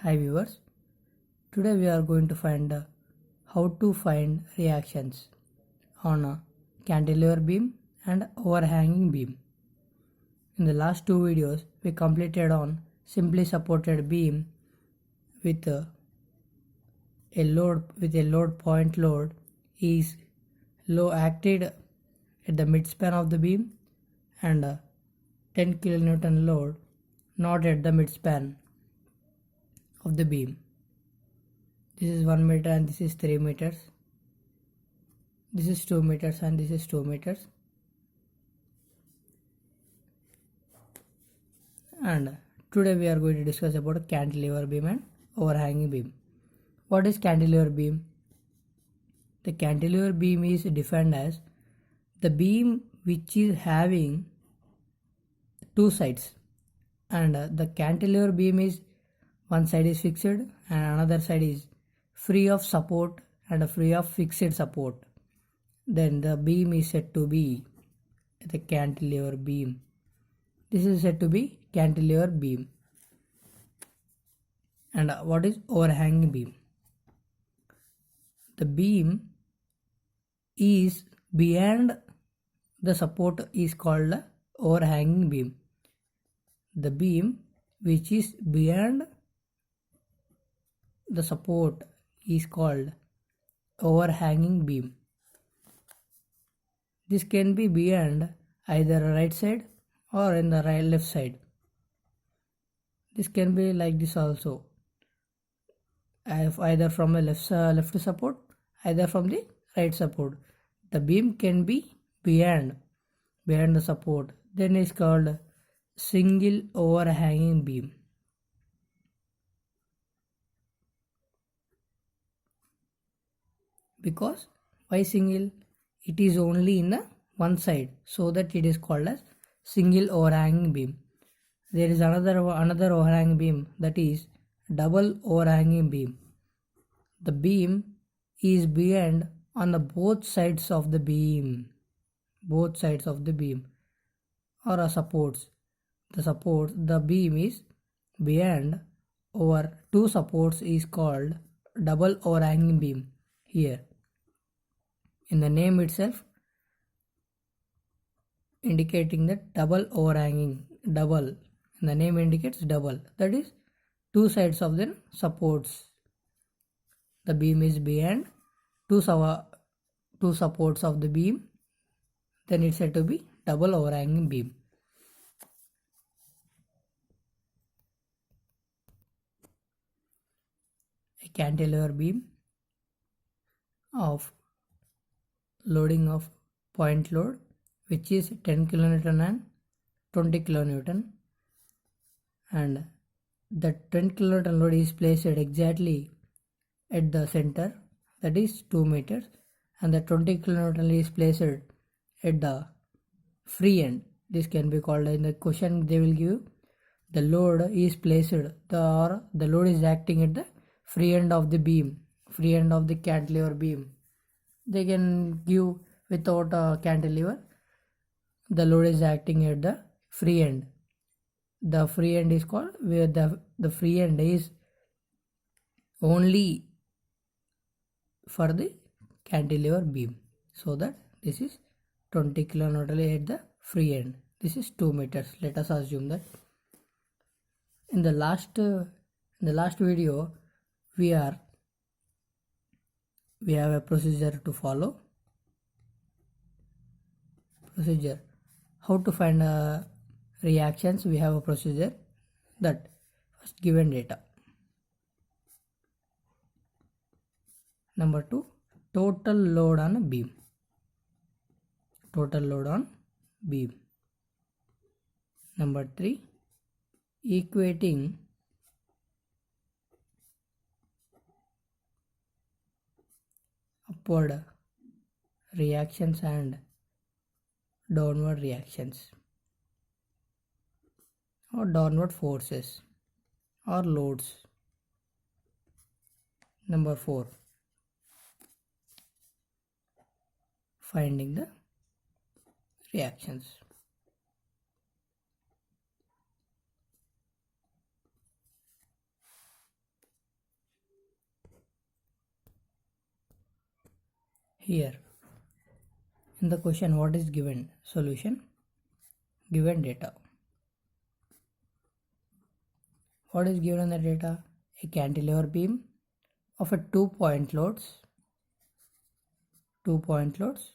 Hi viewers, today we are going to find how to find reactions on a cantilever beam and overhanging beam. In the last two videos we completed on simply supported beam with a load point load is low acted at the midspan of the beam and a 10 kilonewton load not at the midspan of the beam. This is 1 meter and this is 3 meters. This is 2 meters and this is 2 meters. And today we are going to discuss about cantilever beam and overhanging beam. What is cantilever beam? The cantilever beam is defined as the beam which is having two sides, and the cantilever beam is one side is fixed and another side is free of support and free of fixed support. Then the beam is said to be the cantilever beam. This is said to be cantilever beam. And what is overhanging beam? The beam is beyond the support is called the overhanging beam. The beam which is beyond the support is called overhanging beam. This can be beyond either right side or in the left side. This can be like this also, either from the left support, either from the right support. The beam can be beyond the support, then is called single overhanging beam. Because why single? It is only in the one side, so that it is called as single overhanging beam. There is another overhanging beam, that is double overhanging beam. The beam is beyond on the both sides of the beam, or supports. The beam is beyond over two supports is called double overhanging beam. Here in the name itself indicating that double overhanging, double, and the name indicates double, that is two sides of the supports. The beam is beyond two supports of the beam, then it's said to be double overhanging beam. A cantilever beam of loading of point load which is 10 kilonewton and 20 kilonewton, and the 10 kilonewton load is placed exactly at the center, that is 2 meters, and the 20 kilonewton is placed at the free end. This can be called, in the question they will give, the load is placed, the load is acting at the free end of the beam, free end of the cantilever beam. They can give without a cantilever, the load is acting at the free end. The free end is called, where the free end is only for the cantilever beam, so that this is 20 kilonewton at the free end. This is 2 meters. Let us assume that. In the last video we have a procedure to follow. How to find reactions? We have a procedure that first given data. Number 2, total load on a beam. Number 3, equating upward reactions and downward reactions, or downward forces or loads. Number 4, finding the reactions. Here in the question, what is given? Solution. Given data. What is given in the data? A cantilever beam of a 2-point loads. 2-point loads.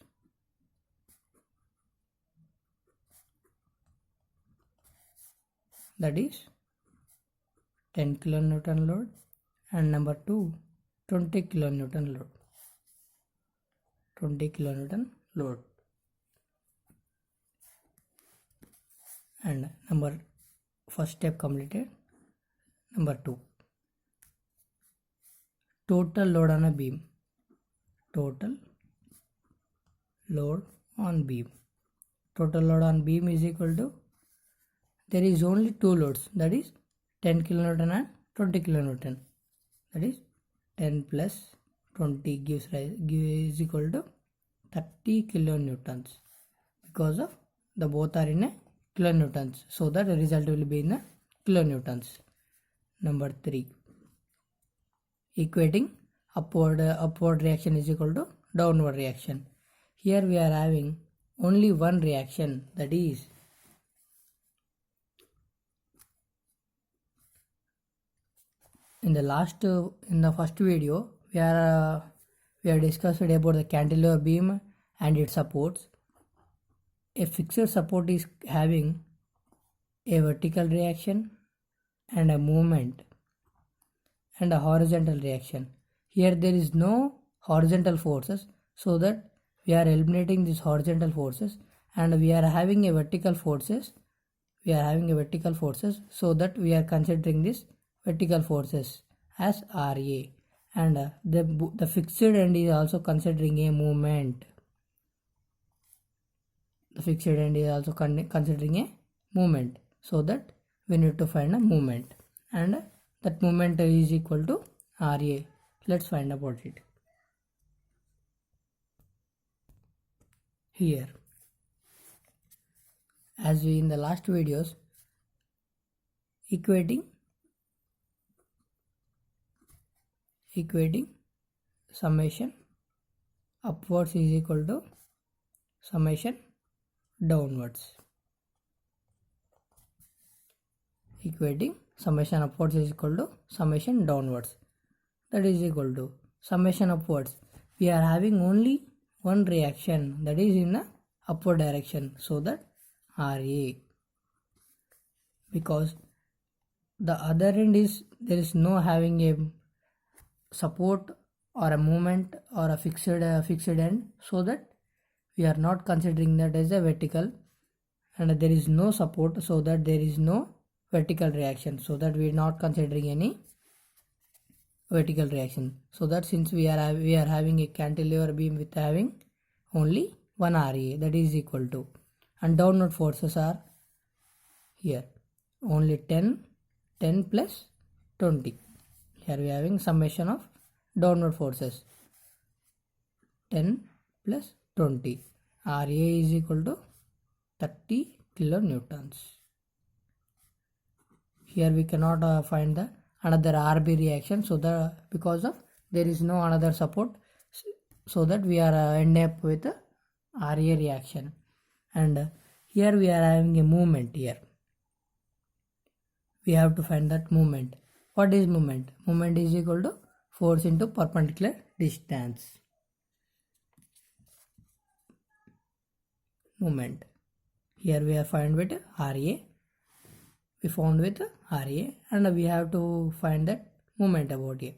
That is 10 kilonewton load, and number 2, 20 kilonewton load. 20 kilonewton load. And first step completed. Number 2, total load on a beam. Total load on beam. Total load on beam is equal to, there is only two loads, that is 10 kilonewton and 20 kilonewton. That is 10 plus 20 is equal to 30 kilonewtons, because of the both are in a kilonewtons, so that the result will be in a kilonewtons. Number 3, equating upward reaction is equal to downward reaction. Here we are having only one reaction, that is in the first video we are discussed about the cantilever beam and its supports. A fixed support is having a vertical reaction and a movement and a horizontal reaction. Here there is no horizontal forces, so that we are eliminating these horizontal forces, and we are having a vertical forces. So that we are considering this vertical forces as RA, and the fixed end is also considering a movement. The fixed end is also considering a movement, so that we need to find a movement, and that movement is equal to RA. Let's find about it. Here, as we in the last videos, equating summation upwards is equal to summation downwards. Equating summation upwards is equal to summation downwards. That is equal to summation upwards. We are having only one reaction, that is in the upward direction, so that RA, because the other end is, there is no having a support or a movement or a fixed end, so that we are not considering that as a vertical, and there is no support, so that there is no vertical reaction, so that we are not considering any vertical reaction. So that since we are having a cantilever beam with having only one RA, that is equal to, and downward forces are here only 10 plus 20. Here we are having summation of downward forces 10 plus 20. RA is equal to 30 kilonewtons. Here we cannot find the another RB reaction, so that because of there is no another support, so that we are end up with a RA reaction. And here we are having a movement. Here we have to find that movement. What is movement? Movement is equal to force into perpendicular distance. Movement. Here we are found with RA. We found with RA, and we have to find that movement about here.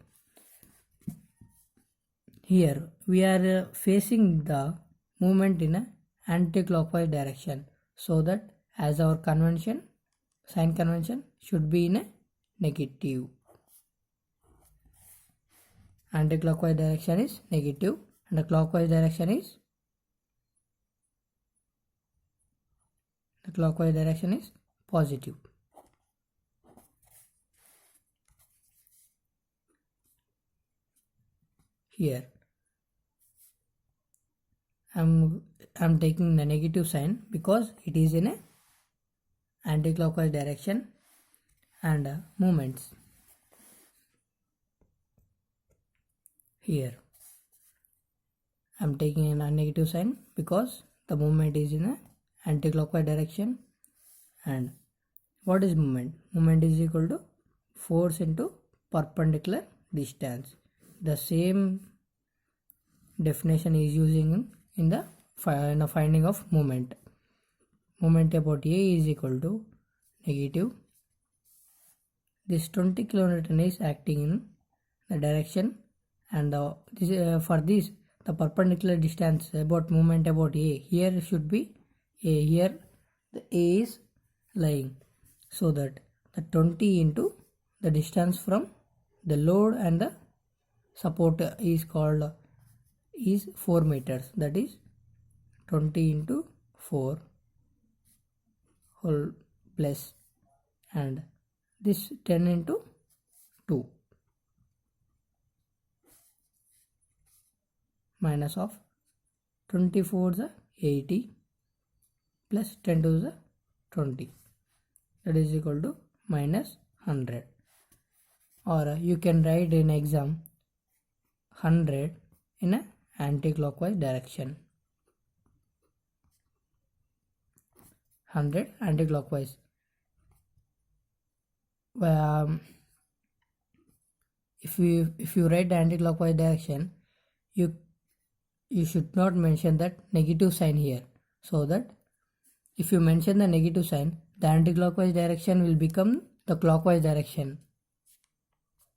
Here we are facing the movement in a anti-clockwise direction, so that as our convention, sign convention should be in a negative. Anti-clockwise direction is negative, and the clockwise direction is positive. Here I'm taking the negative sign because it is in a anti-clockwise direction and movements. Here I'm taking a negative sign because the movement is in a anti-clockwise direction. And what is movement? Movement is equal to force into perpendicular distance. The same definition is using in the finding of moment. Moment about A is equal to negative. This 20 kilonewton is acting in the direction, and for this the perpendicular distance about moment about A, here should be A, here the A is lying, so that the 20 into the distance from the load and the support is 4 meters, that is 20 into 4 whole plus, and this 10 into 2 minus of 24 is 80 plus 10 to the 20, that is equal to minus 100. Or you can write in exam 100 in a anti-clockwise direction. 100 anti-clockwise. If you write the anti-clockwise direction, you should not mention that negative sign here, so that if you mention the negative sign, the anti-clockwise direction will become the clockwise direction.